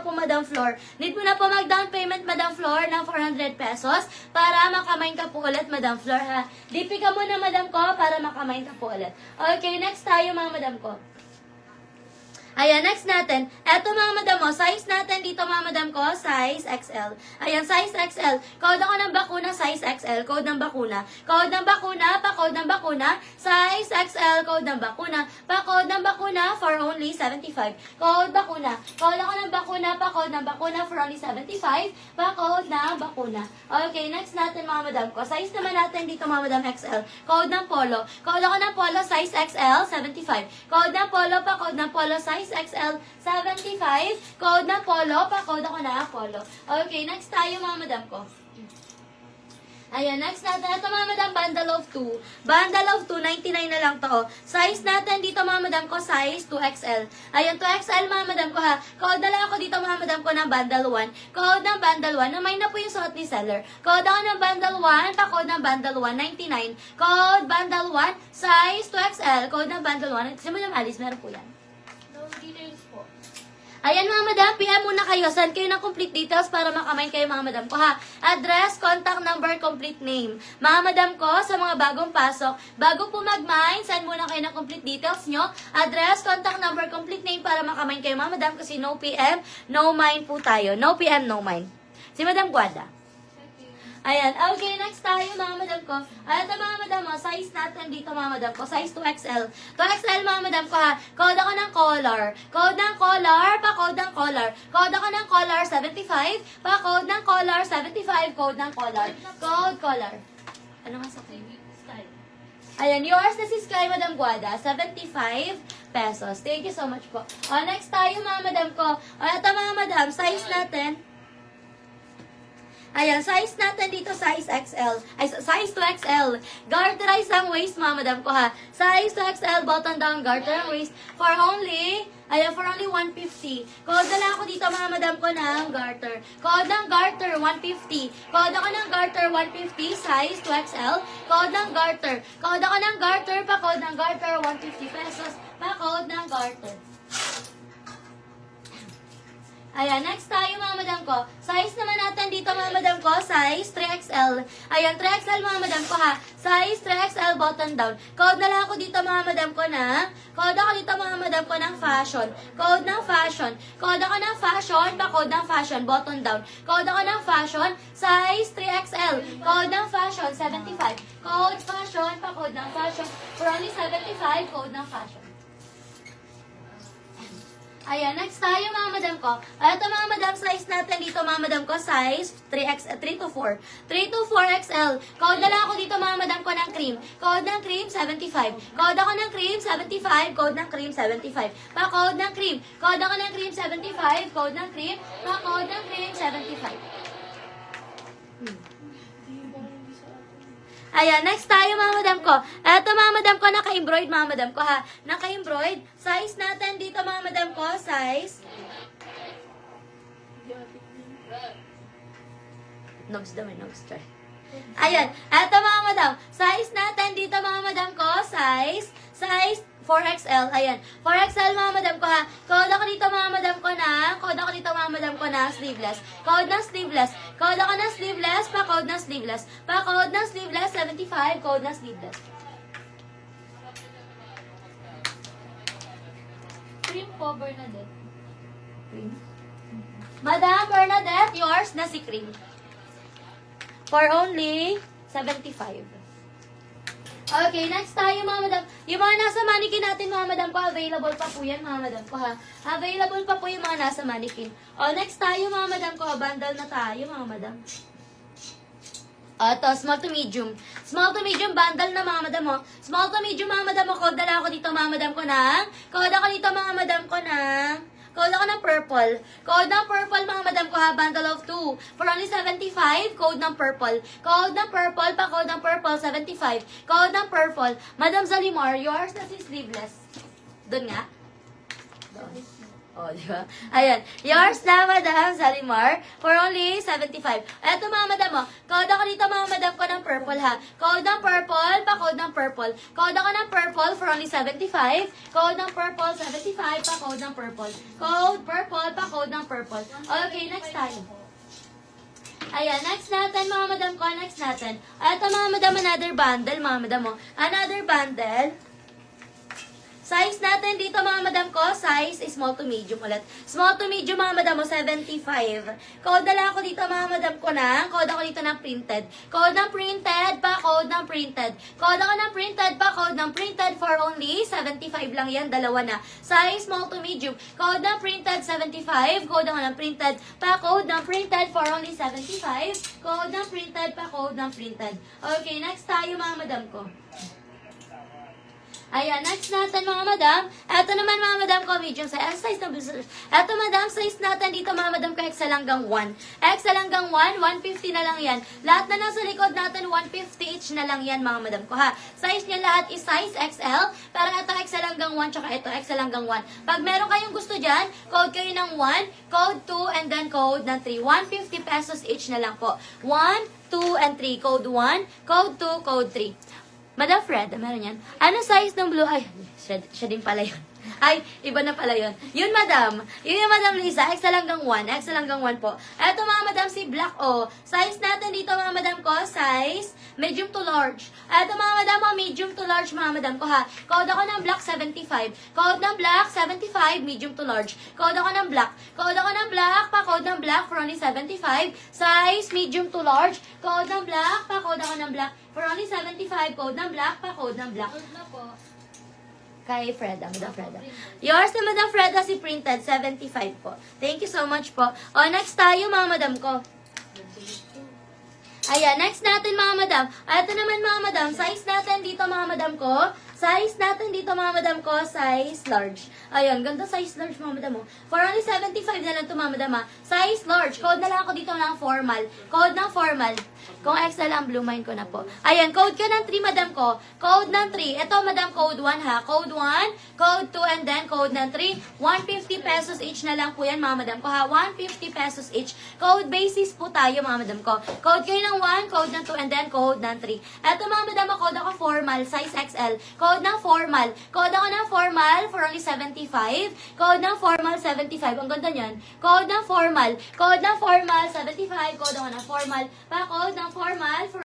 pa po, Madam Flor. Need mo na po mag-down payment, Madam Flor, ng 400 pesos para makamine ka po ulit, Madam Flor, ha? DP ka muna, Madam ko, para makamine ka po ulit. Okay, next tayo, mga Madam ko. Ayan, next natin. Eto mga madam mo, size natin dito mga madam ko, size XL. Ayan, size XL. Code ako ng bakuna, size XL. Code ng bakuna. Code ng bakuna, pa-code ng bakuna. Size XL, code ng bakuna. Pa-code ng bakuna for only 75. Code bakuna. Code ako ng bakuna, pa-code ng bakuna for only 75. Pa-code ng bakuna. Okay, next natin mga madam ko. Size naman natin dito mga madam XL. Code ng polo. Code ako ng polo, size XL, 75. Code ng polo, pa-code ng polo, size XL 75, code na polo, pa-code ako na polo. Okay, next tayo mga madam ko. Ayan, next natin, ito mga madam, bundle of 2. Bundle of 2, 99 na lang to. Size natin dito mga madam ko, size 2XL. Ayan, 2XL mga madam ko ha. Code na lang ako dito mga madam ko ng bundle 1. Code ng bundle 1, namay na po yung suot ni seller. Code ako ng bundle 1, pa-code ng bundle 1, 99. Code bundle 1, size 2XL, code ng bundle 1. Kasi madam Alice, meron po yan. Details po. Ayan mga madam, PM muna kayo. Send kayo ng complete details para makamine kayo mga madam ko ha. Address, contact number, complete name. Mga madam ko, sa mga bagong pasok, bago po mag-mine, send muna kayo ng complete details nyo. Address, contact number, complete name para makamine kayo mga madam kasi no PM, no mine po tayo. No PM, no mine. Si Madam Guada. Ayan. Okay, next tayo mga madam ko. Ito mga madam mo, size natin dito mga madam ko. Size 2XL. 2XL mga madam ko ha. Code ako ng color. Code ng color, pa-code ng color. Code ako ng color 75. Pa-code ng color 75. Code ng color. Code color. Ano nga sa kayo? Style. Ayan, yours na si Sky Madam Guada. 75 pesos. Thank you so much po. Next tayo mga madam ko. Ito mga madam, size natin. Ayan, size natin dito, size XL. Ay, size 2XL. Garterize ang waist, mga madam ko ha. Size 2XL, button down, garter ang waist. For only 150. Code na lang ako dito, mga madam ko ng garter. Code ng garter, 150. Code ako ng garter, 150, size 2XL. Code ng garter. Code ako ng garter, pa-code ng garter, 150 pesos. Pa-code ng garter. Ayan, next tayo mga madam ko. Size naman natin dito mga madam ko, size 3XL. Ayan, 3XL mga madam ko ha. Size 3XL button down. Code na lang ako dito mga madam ko ng, code ako dito mga madam ko ng fashion. Code ng fashion. Code ako ng fashion, pa-code ng fashion, button down. Code ako ng fashion, size 3XL. Code ng fashion, 75. Code fashion, pa-code ng fashion. For only 75, code ng fashion. Ayan, next tayo mga madam ko. Ito mga madam, size natin dito mga madam ko, size 3 to 4. 3 to 4XL. Code na lang ako dito mga madam ko ng cream. Code ng cream, 75. Code ako ng cream, 75. Code ng cream, 75. Pa-code ng cream. Code ako ng cream, 75. Code ng cream. Pa-code ng cream, 75. Ayan, next tayo mga madam ko. Ito mga madam ko, naka-embroid mga madam ko ha. Naka-embroid. Size natin dito mga madam ko, size. Nobs daw, nobs try. Ayan, ito mga madam. Size natin dito mga madam ko, size 4XL. Ayan, 4XL mga madam ko ha. Code ako dito mga madam ko na sleeveless. Code ng sleeveless. Code ako ng sleeveless, pa-code ng sleeveless. Pa-code ng sleeveless, 75. Code ng sleeveless. Cream po, Bernadette. Cream. Madam Bernadette, yours na si cream. For only 75. Okay, next tayo mga madam. Yung mga nasa mannequin natin mga madam ko, available pa po yan mga madam ko ha. Available pa po yung mga nasa mannequin. Next tayo mga madam ko, bundle na tayo mga madam. Ito, small to medium. Small to medium bundle na mga madam mo. Small to medium mga madam mo, code na ako dito mga madam ko ng, code ako dito mga madam ko ng, code ako ng purple. Code ng purple mga madam ko ha, bundle of 2. For only 75, code ng purple. Code ng purple, pa-code ng purple, 75. Code ng purple. Madam Zalimar, yours na si sleeveless. Doon nga? Doon. Di ba? Ayan. Yours na, Madam Zalimar, for only 75. Eto mga madam mo, code ako dito mga madam ko ng purple ha. Code ng purple, pa-code ng purple. Code ako ng purple for only 75. Code ng purple, 75, pa-code ng purple. Code purple, pa-code ng purple. Okay, next tayo. Ayan, next natin mga madam ko, next natin. Ito mga madam, another bundle, mga madam mo. Another bundle. Size natin dito mga madam ko, size is small to medium ulit. Small to medium mga madam mo, 75. Code na lang ako dito mga madam ko na. Code ako dito ng printed. Code ng printed, pa code ng printed. Code ako ng printed, pa code ng printed for only 75 lang yan, dalawa na. Size small to medium. Code ng printed, 75. Code ako ng printed, pa code ng printed for only 75. Code ng printed, pa code ng printed. Okay, next tayo mga madam ko. Ayan, next natin mga madam. Ito naman mga madam ko, medium size na business. Ito madam, size natin dito mga madam ko, XL hanggang 1. XL hanggang 1, 150 na lang yan. Lahat na nasa likod natin, 150 each na lang yan mga madam ko ha. Size niya lahat is size XL. Pero ito XL hanggang 1, tsaka ito XL hanggang 1. Pag meron kayong gusto dyan, code kayo ng 1, code 2, and then code ng 3. 150 pesos each na lang po. 1, 2, and 3. Code 1, code 2, code 3. Madam Fred, meron yan. Ano size ng blue? Ay, siya din pala yun. Ay, iba na pala yun. Yun, madam. Yun yung madam Lisa. XL hanggang 1. XL hanggang 1 po. Eto mga madam, si Black O. Size natin dito mga madam ko, size medium to large. Eto mga madam mo, medium to large mga madam ko ha. Code ako ng Black 75. Code ng Black 75, medium to large. Code ako ng Black. Code ako ng Black, pa code ng Black for only 75. Size medium to large. Code ng Black, pa code ako ng Black for only 75. Code ng Black, pa code ng Black. Code na po. Kay Freda, Madam Freda. Yours na Madam Freda si printed, 75 po. Thank you so much po. O, next tayo mga madam ko. Ayan, next natin mga madam. Ito naman mga madam, size natin dito mga madam ko. Size natin dito mga madam ko, size large. Ayun, ganda size large mga madam mo. For only 75 na lang ito mga madam ha. Size large. Code na lang ako dito ng formal. Code ng formal. Kung XL ang blue mine ko na po. Ayan, code ka ng 3 madam ko. Code ng 3. Ito madam, code 1 ha. Code 1, code 2, and then code ng 3. 150 pesos each na lang po yan mga madam ko ha. 150 pesos each. Code basis po tayo mga madam ko. Code kayo ng 1, code ng 2, and then code ng 3. Ito mga madam, code ako formal, size XL. Code ng formal. Code ako ng formal for only 75. Code ng formal, 75. Ang ganda niyan. Code ng formal. Code ng formal, 75. Code ako ng formal. Pa code ng formal for